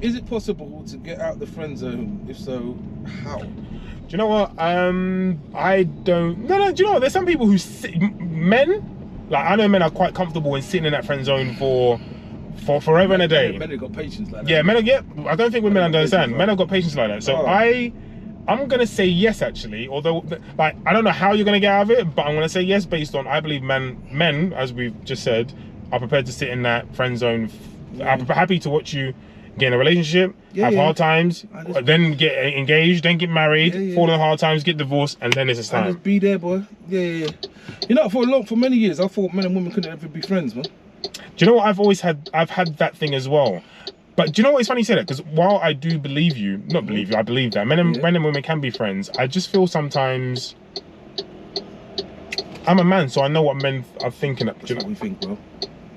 Is it possible to get out the friend zone? If so, how? Do you know what? I don't. No. Do you know what? There's some people who men, like I know men are quite comfortable in sitting in that friend zone for forever and a day. Men have got patience like that. Yeah, men. Yeah, I don't think women understand. Men have got patience like that. So I'm gonna say yes actually. Although, like, I don't know how you're gonna get out of it, but I'm gonna say yes based on I believe men, as we've just said, are prepared to sit in that friend zone. Are happy to watch you get in a relationship, have hard times, then get engaged, then get married, fall on hard times, get divorced, and then it's time. Just be there, boy. Yeah. You know, for many years, I thought men and women couldn't ever be friends, man. Do you know what I've had that thing as well. But do you know what? It's funny you say that, because while I do believe you, not believe you, I believe that men and women can be friends. I just feel sometimes I'm a man, so I know what men are thinking. That's what we think, bro.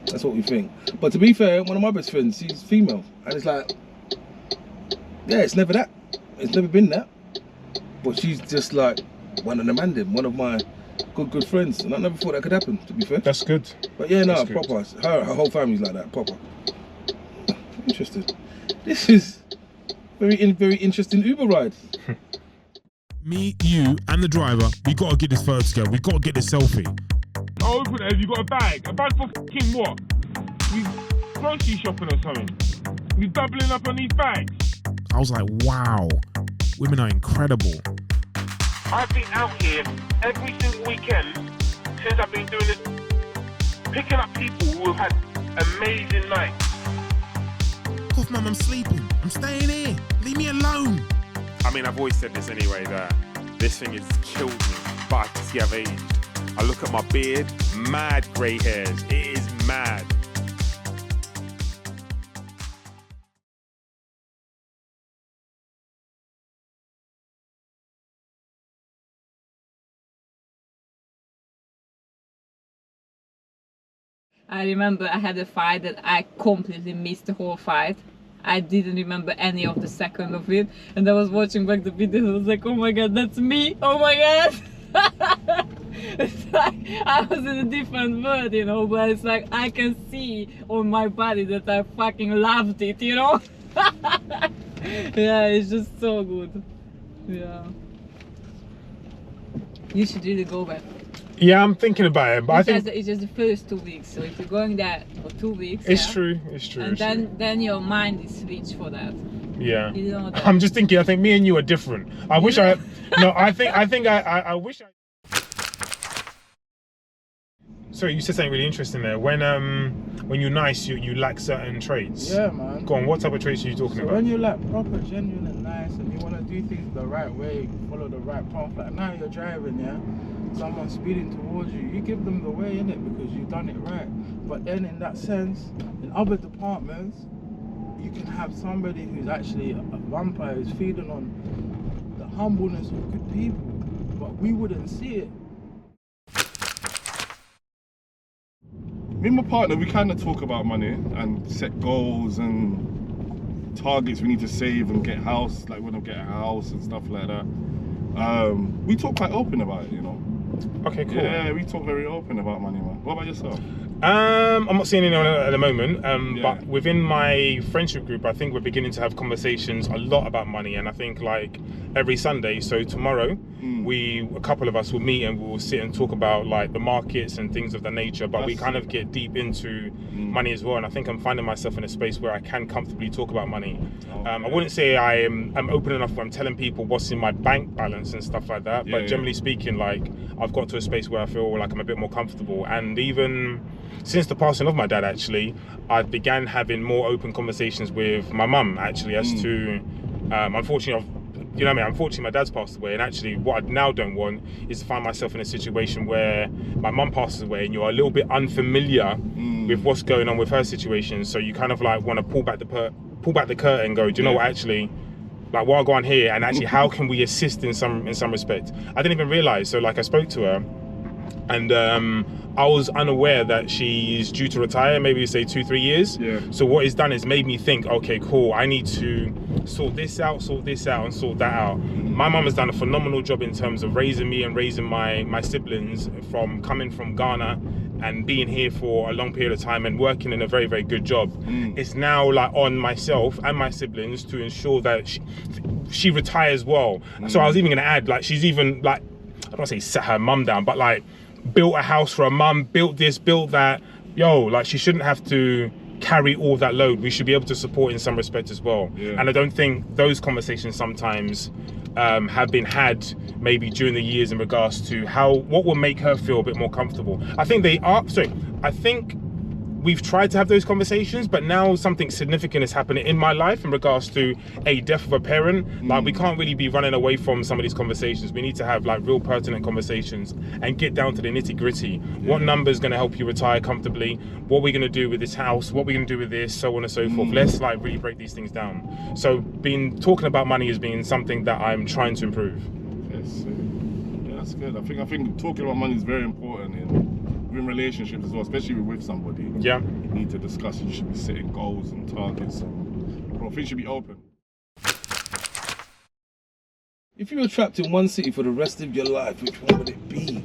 That's what we think. But to be fair, one of my best friends, she's female, and it's like, yeah, it's never that. It's never been that. But she's just like one of the man, one of my good friends, and I never thought that could happen. To be fair. That's good. But yeah, no, proper. Her whole family's like that, proper. Interesting. This is very interesting Uber ride. Me, you, and the driver, we gotta get this photo together. We gotta get this selfie. Open it. Have you got a bag? A bag for fucking what? We grocery shopping or something? We doubling up on these bags? I was like, wow, women are incredible. I've been out here every single weekend since I've been doing this, picking up people who have had amazing nights. Off, mum, I'm sleeping. I'm staying here. Leave me alone. I mean, I've always said this anyway, that this thing has killed me, but I can see I've aged. I look at my beard, mad grey hairs. It is mad. I remember I had a fight that I completely missed the whole fight. I didn't remember any of the second of it. And I was watching back the video and I was like, oh my god, that's me! Oh my god! It's like I was in a different world, you know, but it's like I can see on my body that I fucking loved it, you know? Yeah, it's just so good. Yeah. You should really go back. Yeah, I'm thinking about it, but I think it's just the first 2 weeks. So if you're going there for 2 weeks, it's true. It's true. And then your mind is switched for that. Yeah. You know that. I'm just thinking. I think me and you are different. I wish I. No, I wish I. Sorry, you said something really interesting there. When you're nice, you lack certain traits. Yeah, man. Go on. What type of traits are you talking about? When you're like proper, genuine, and nice, and you want to do things the right way, follow the right path. Like now you're driving, yeah. Someone's speeding towards you, you give them the way, innit, because you've done it right. But then in that sense, in other departments, you can have somebody who's actually a vampire, who's feeding on the humbleness of good people, but we wouldn't see it. Me and my partner, we kind of talk about money and set goals and targets we need to save and get a house, like we want to get a house and stuff like that. We talk quite open about it, you know. Okay, cool. Yeah, we talk very open about money, man. What about yourself? I'm not seeing anyone at the moment, but within my friendship group, I think we're beginning to have conversations a lot about money, and I think like every Sunday, so tomorrow, a couple of us will meet and we'll sit and talk about like the markets and things of that nature, but we kind of get deep into money as well, and I think I'm finding myself in a space where I can comfortably talk about money. I wouldn't say I'm open enough where I'm telling people what's in my bank balance and stuff like that, but generally speaking, like I've got to a space where I feel like I'm a bit more comfortable. And even since the passing of my dad, actually, I began having more open conversations with my mum, actually, as to, unfortunately, you know what I mean? Unfortunately, my dad's passed away, and actually what I now don't want is to find myself in a situation where my mum passes away and you're a little bit unfamiliar with what's going on with her situation. So you kind of like want to pull back the curtain and go, do you know what, actually, like what I go on here, and actually how can we assist in some respect? I didn't even realize. So like I spoke to her, and I was unaware that she's due to retire, maybe say 2-3 years. So what it's done is made me think, okay, cool, I need to sort this out, and sort that out. My mum has done a phenomenal job in terms of raising me and raising my siblings, from coming from Ghana and being here for a long period of time and working in a very, very good job, it's now like on myself and my siblings to ensure that she retires well. So I was even gonna add, like, she's even like, I don't want to say set her mum down, but like built a house for her mum, built this, built that. Yo, like, she shouldn't have to carry all that load. We should be able to support in some respect as well. And I don't think those conversations sometimes have been had maybe during the years in regards to what will make her feel a bit more comfortable. I think I think we've tried to have those conversations, but now something significant is happening in my life in regards to a death of a parent. Like, we can't really be running away from some of these conversations. We need to have like real pertinent conversations and get down to the nitty-gritty. What number is going to help you retire comfortably? What are we going to do with this house? What are we going to do with this? So on and so forth. Let's like really break these things down. So talking about money has been something that I'm trying to improve. Yes, yeah, that's good. I think talking about money is very important in relationships as well, especially with somebody. Yeah. You need to discuss. You should be setting goals and targets, and things should be open. If you were trapped in one city for the rest of your life, which one would it be?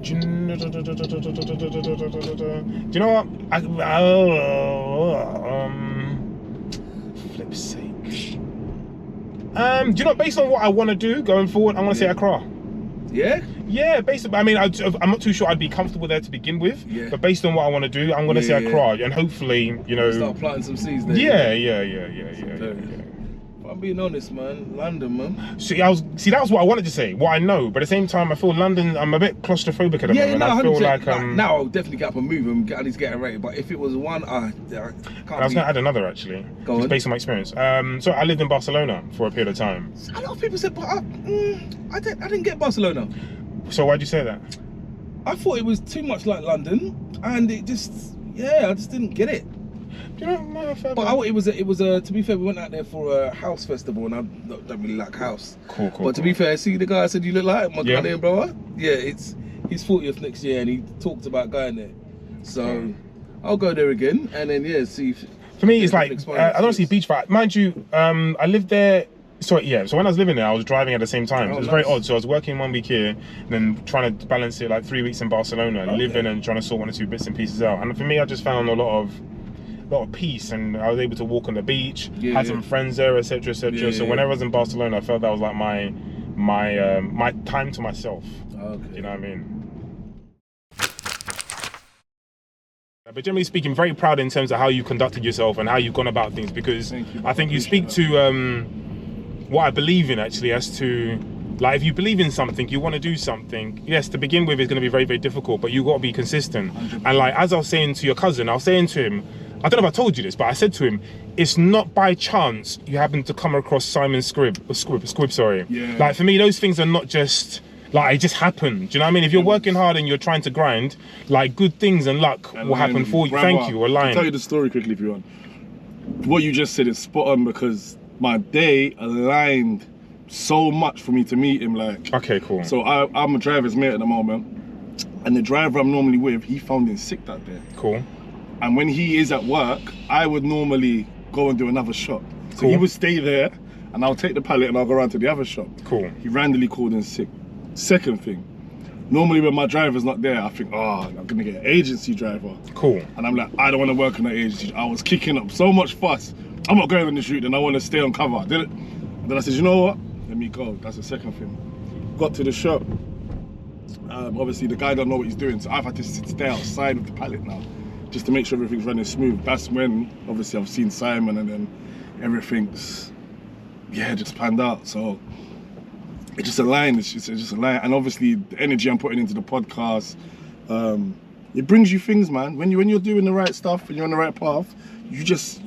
Do you know what? Flip's sake. Do you know, based on what I want to do going forward, I'm going to say Accra. Yeah? Yeah, basically, I mean, I'm not too sure I'd be comfortable there to begin with, but based on what I want to do, I'm going to say Accra, and hopefully, you know... Start planting some seeds there. Yeah. But I'm being honest, man. London, man. See, that was what I wanted to say, what I know, but at the same time, I feel London, I'm a bit claustrophobic at the moment. No, I feel 100%. like... now I'll definitely get up and move and I need to get it ready, but if it was one, I can't I was going to add another, actually, just based on my experience. So I lived in Barcelona for a period of time. A lot of people said, but I didn't get Barcelona. So why'd you say that? I thought it was too much like London, and it just, I just didn't get it. Do you know, but it was a, to be fair, we went out there for a house festival, and I don't really like house. Cool. But to be fair, see the guy I said you look like my Ghanaian brother? Yeah, it's his 40th next year, and he talked about going there. So I'll go there again, and then see. For me, it's like I don't see beach vibe. Mind you, I lived there. So when I was living there, I was driving at the same time. So it was very odd. So I was working 1 week here, and then trying to balance it like 3 weeks in Barcelona, living and trying to sort 1 or 2 bits and pieces out. And for me, I just found a lot of peace, and I was able to walk on the beach, had some friends there, etc. So whenever I was in Barcelona, I felt that was like my time to myself. You know what I mean? But generally speaking, very proud in terms of how you conducted yourself and how you've gone about things, because I think you speak to what I believe in, actually, as to, like, if you believe in something, you want to do something, yes, to begin with, it's going to be very, very difficult, but you've got to be consistent. 100%. And like, as I was saying to your cousin, I was saying to him, I don't know if I told you this, but I said to him, it's not by chance you happen to come across Simon Squibb, sorry. Yeah. Like, for me, those things are not just, like, it just happened. Do you know what I mean? If you're working hard and you're trying to grind, like, good things and luck will happen for you. Thank you, I'll tell you the story quickly if you want. What you just said is spot on, because my day aligned so much for me to meet him. Like, okay, cool. So I'm a driver's mate at the moment, and the driver I'm normally with, he found in sick that day. Cool. And when he is at work, I would normally go and do another shop. So he would stay there, and I'll take the pallet and I'll go around to the other shop. Cool. He randomly called in sick. Second thing, normally when my driver's not there, I think, I'm gonna get an agency driver. Cool. And I'm like, I don't want to work on that agency. I was kicking up so much fuss. I'm not going on this route, and I want to stay on cover. Then I said, you know what? Let me go. That's the second thing. Got to the shop. Obviously, the guy don't know what he's doing, so I've had to stay outside with the pallet now, just to make sure everything's running smooth. That's when, obviously, I've seen Simon, and then everything's, just panned out. So it just aligned. It's just aligned. And obviously, the energy I'm putting into the podcast, it brings you things, man. When you're doing the right stuff and you're on the right path, you just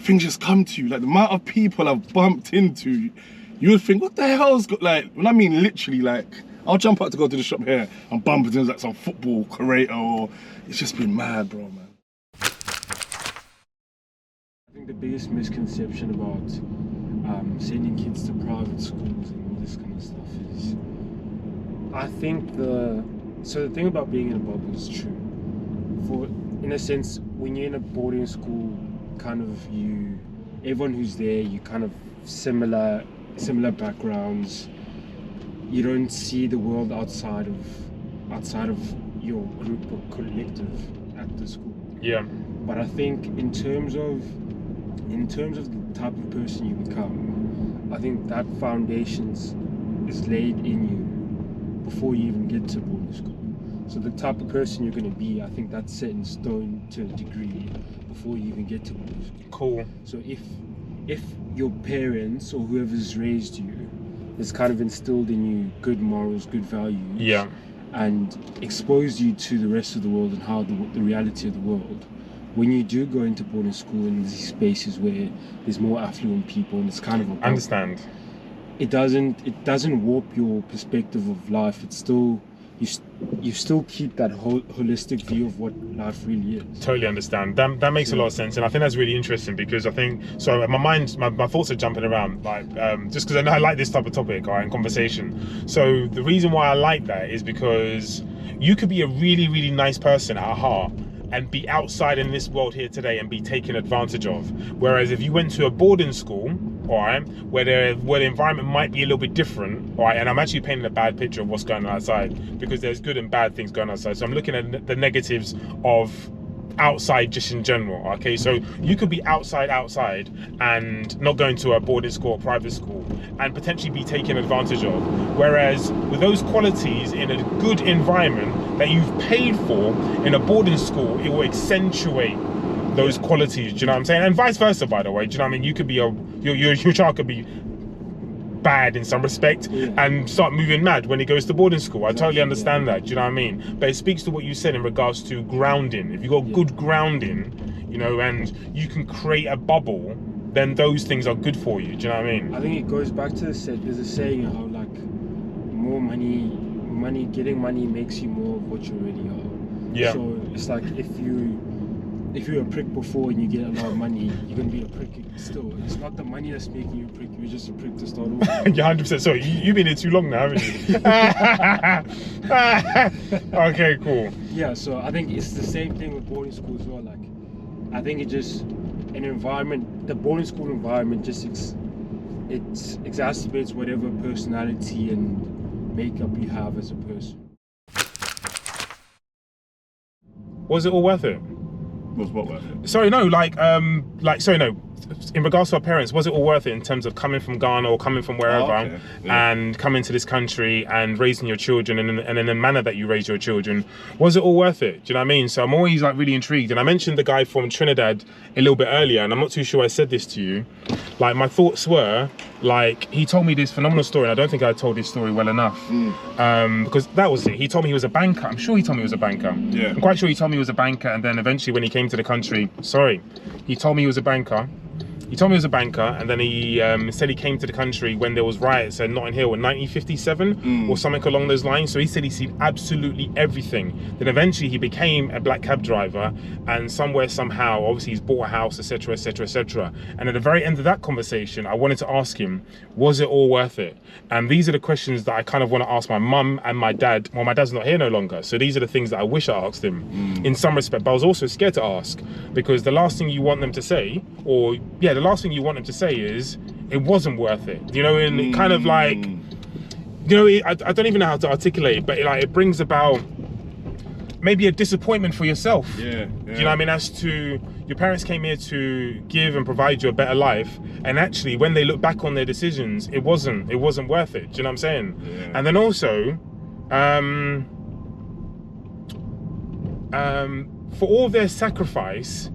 things just come to you. Like, the amount of people I've bumped into, you would think, what the hell's got, like, when I mean literally, like, I'll jump out to go to the shop here and bump into like some football curator, or it's just been mad, bro, man. I think the biggest misconception about sending kids to private schools and all this kind of stuff is, I think the thing about being in a bubble is true. In a sense, when you're in a boarding school, kind of everyone who's there, you kind of similar backgrounds. you don't see the world outside of your group or collective at the school. Yeah. But I think in terms of the type of person you become, I think that foundations is laid in you before you even get to boarding school. So the type of person you're going to be, I think that's set in stone to a degree before you even get to boarding school. Cool. So if your parents or whoever's raised you has kind of instilled in you good morals, good values, Yeah. and exposed you to the rest of the world and how the reality of the world, when you do go into boarding school in these spaces where there's more affluent people and it's kind of I understand. it doesn't warp your perspective of life. It's still you still keep that whole holistic view of what life really is. Totally understand. That makes a lot of sense, and I think that's really interesting because I think so. My thoughts are jumping around, like just because I know I like this type of topic or in conversation. So the reason why I like that is because you could be a really, really nice person at heart and be outside in this world here today and be taken advantage of. Whereas if you went to a boarding school, all right, where the environment might be a little bit different, all right, and I'm actually painting a bad picture of what's going on outside because there's good and bad things going on outside. So I'm looking at the negatives of outside just in general. Okay, so you could be outside and not going to a boarding school or private school and potentially be taken advantage of, whereas with those qualities in a good environment that you've paid for in a boarding school, it will accentuate those qualities. Do you know what I'm saying? And vice versa, by the way. Do you know what I mean? You could be your child could be bad in some respect and start moving mad when he goes to boarding school. I totally understand that. Do you know what I mean? But it speaks to what you said in regards to grounding. If you've got good grounding, you know, and you can create a bubble, then those things are good for you. Do you know what I mean? I think it goes back to there's a saying how like more money, getting money makes you more of what you already are. Yeah. So it's like if you're a prick before and you get a lot of money, you're gonna be a prick still. It's not the money that's making you a prick. You're just a prick to start off. Yeah, 100%. Sorry, you've been here too long now, haven't you? Okay, cool. Yeah, so I think it's the same thing with boarding school as well. Like, I think it just an environment, the boarding school environment, just it exacerbates whatever personality and makeup you have as a person. Was it all worth it? Was what worth it? Sorry, no, sorry, no. In regards to our parents, was it all worth it in terms of coming from Ghana or coming from wherever and coming to this country and raising your children and in the manner that you raise your children? Was it all worth it? Do you know what I mean? So I'm always like really intrigued. And I mentioned the guy from Trinidad a little bit earlier, and I'm not too sure I said this to you. Like, my thoughts were, like, he told me this phenomenal story, and I don't think I told this story well enough. Because that was it. He told me he was a banker. I'm sure he told me he was a banker. Yeah. I'm quite sure he told me he was a banker, and then eventually when he came to the country, he told me he was a banker. He told me he was a banker, and then he said he came to the country when there was riots at Notting Hill in 1957 or something along those lines. So he said he's seen absolutely everything. Then eventually he became a black cab driver, and somehow, obviously he's bought a house, etc., etc., etc. And at the very end of that conversation, I wanted to ask him, was it all worth it? And these are the questions that I kind of want to ask my mum and my dad. Well, my dad's not here no longer, so these are the things that I wish I asked him in some respect. But I was also scared to ask, because the last thing you want them to say, the last thing you want them to say is, it wasn't worth it. You know, and it kind of like, you know, I don't even know how to articulate it, but it brings about maybe a disappointment for yourself. Yeah. Do you know what I mean? As to, your parents came here to give and provide you a better life, and actually when they look back on their decisions, it wasn't worth it. Do you know what I'm saying? Yeah. And then also, for all their sacrifice,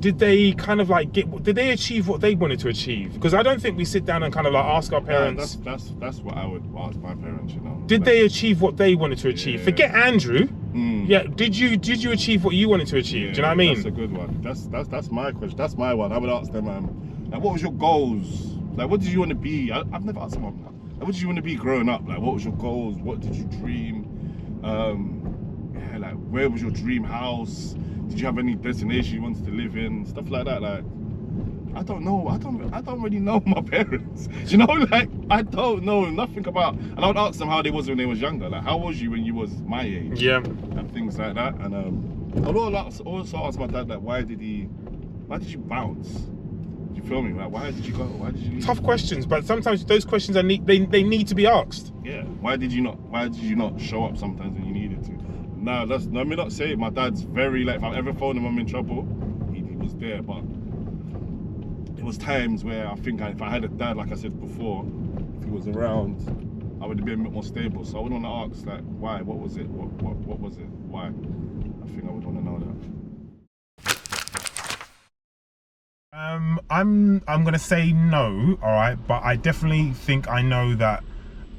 did they kind of like did they achieve what they wanted to achieve? Because I don't think we sit down and kind of like ask our parents. That's what I would ask my parents, you know. Did they achieve what they wanted to achieve? Yeah. Forget Andrew. Yeah, did you achieve what you wanted to achieve? Do you know what I mean? That's a good one. That's my question. That's my one. I would ask them, like, what was your goals? Like, what did you want to be? I've never asked someone that. Like, what did you want to be growing up? Like, what was your goals? What did you dream? Like, where was your dream house? Did you have any destination you wanted to live in? Stuff like that. Like, I don't know. I don't really know my parents. You know, like, I don't know nothing about. And I would ask them how they was when they was younger. Like, how was you when you was my age? Yeah. And things like that. And I would also ask my dad, like, why did you bounce? You feel me? Like, why did you go? Why did you leave? Tough questions, but sometimes those questions they need to be asked. Yeah. Why did you not show up sometimes when you needed to? Nah, let me not say it. My dad's very like, if I ever phoned him I'm in trouble, he was there, but it was times where I think if I had a dad, like I said before, if he was around, I would have been a bit more stable. So I would want to ask, like, why? What was it? What was it? Why? I think I would want to know that. I'm gonna say no, all right, but I definitely think I know that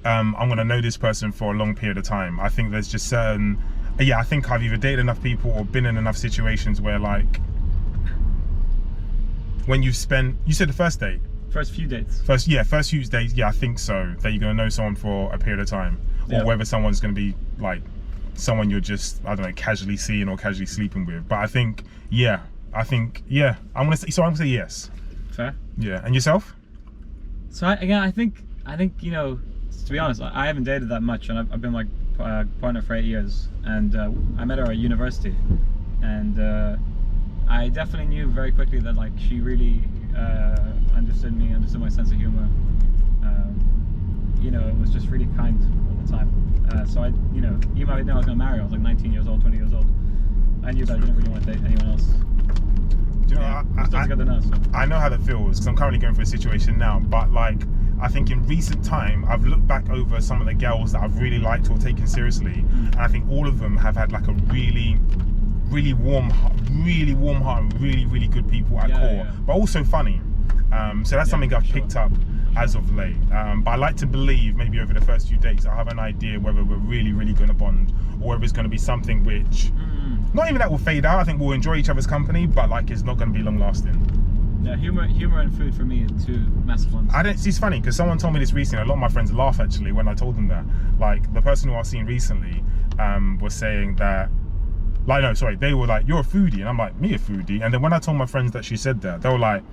I'm gonna know this person for a long period of time. I think there's just certain, I think I've either dated enough people or been in enough situations where, like, when you said the first date, first few dates, first few dates, I think so, that you're gonna know someone for a period of time, or whether someone's gonna be like someone you're just, I don't know, casually seeing or casually sleeping with. But I think I'm gonna say yes. Fair. Yeah, and yourself? So I think you know, to be honest, I haven't dated that much, and I've been like partner for 8 years, and I met her at university, and I definitely knew very quickly that like she really understood me, understood my sense of humor. You know, it was just really kind all the time. So you know, even though I didn't know I was gonna marry her, I was like 19 years old, 20 years old. I knew that I didn't really want to date anyone else. Do you know, I know how that feels, because I'm currently going through a situation now, but like, I think in recent time, I've looked back over some of the girls that I've really liked or taken seriously, and I think all of them have had like a really warm heart, and really good people at core, but also funny. So that's something I've picked up as of late. But I like to believe maybe over the first few dates, I'll have an idea whether we're really going to bond, or whether it's going to be something which, not even that will fade out. I think we'll enjoy each other's company, but like it's not going to be long lasting. Yeah, humor and food for me are two massive ones. It's funny because someone told me this recently. A lot of my friends laugh actually when I told them that. Like the person who I've seen recently was saying that, like, no, sorry, they were like, you're a foodie, and I'm like, me a foodie? And then when I told my friends that she said that, they were like,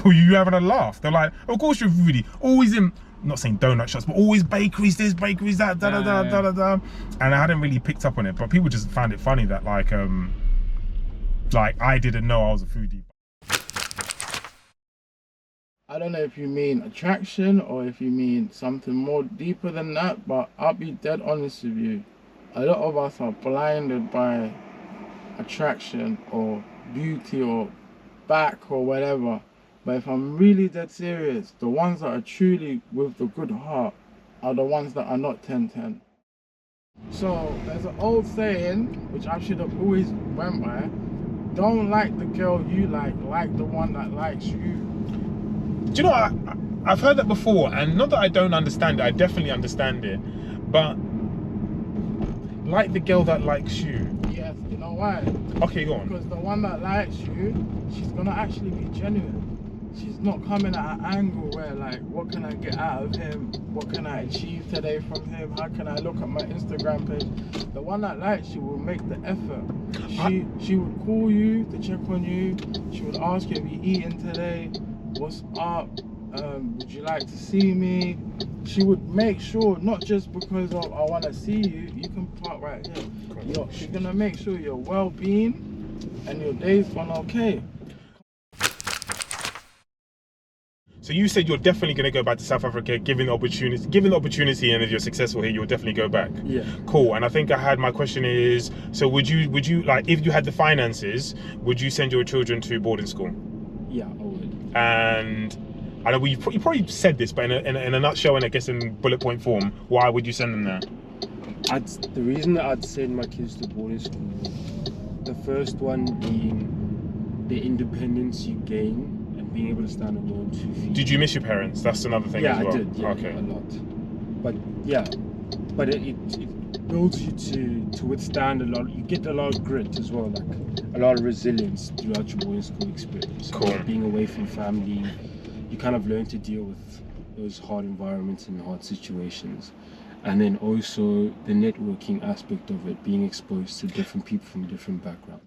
oh, you having a laugh? They're like, of course you're a foodie. Always in, not saying donut shops, but always bakeries, this, bakeries, that, da. And I hadn't really picked up on it, but people just found it funny that like I didn't know I was a foodie. I don't know if you mean attraction or if you mean something more deeper than that, but I'll be dead honest with you. A lot of us are blinded by attraction or beauty or back or whatever. But if I'm really dead serious, the ones that are truly with the good heart are the ones that are not 10-10. So there's an old saying, which I should have always went by: don't like the girl you like the one that likes you. Do you know, I've heard that before, and not that I don't understand it, I definitely understand it, but like the girl that likes you. Yes, you know why? Okay, go on. Because the one that likes you, she's gonna actually be genuine. She's not coming at an angle where like, what can I get out of him? What can I achieve today from him? How can I look at my Instagram page? The one that likes you will make the effort. She would call you to check on you. She would ask you, have you eaten today? What's up? Would you like to see me? She would make sure, not just because of I want to see you, you can park right here. She's gonna make sure your well-being and your day's gone okay. So you said you're definitely going to go back to South Africa, given the opportunity, and if you're successful here, you'll definitely go back. Yeah. Cool. And I think my question is, so would you like, if you had the finances, would you send your children to boarding school? Yeah, I would. And I know you probably said this, but in a nutshell, and I guess in bullet point form, why would you send them there? The reason that I'd send my kids to boarding school, the first one being the independence you gain and being able to stand on your own 2 feet. Did you miss your parents? That's another thing as well. Yeah, I did. Yeah, okay. a lot. But yeah, but it builds you to withstand a lot. You get a lot of grit as well, like a lot of resilience throughout your boarding school experience. Cool. Being away from family, you kind of learn to deal with those hard environments and hard situations. And then also the networking aspect of it, being exposed to different people from different backgrounds.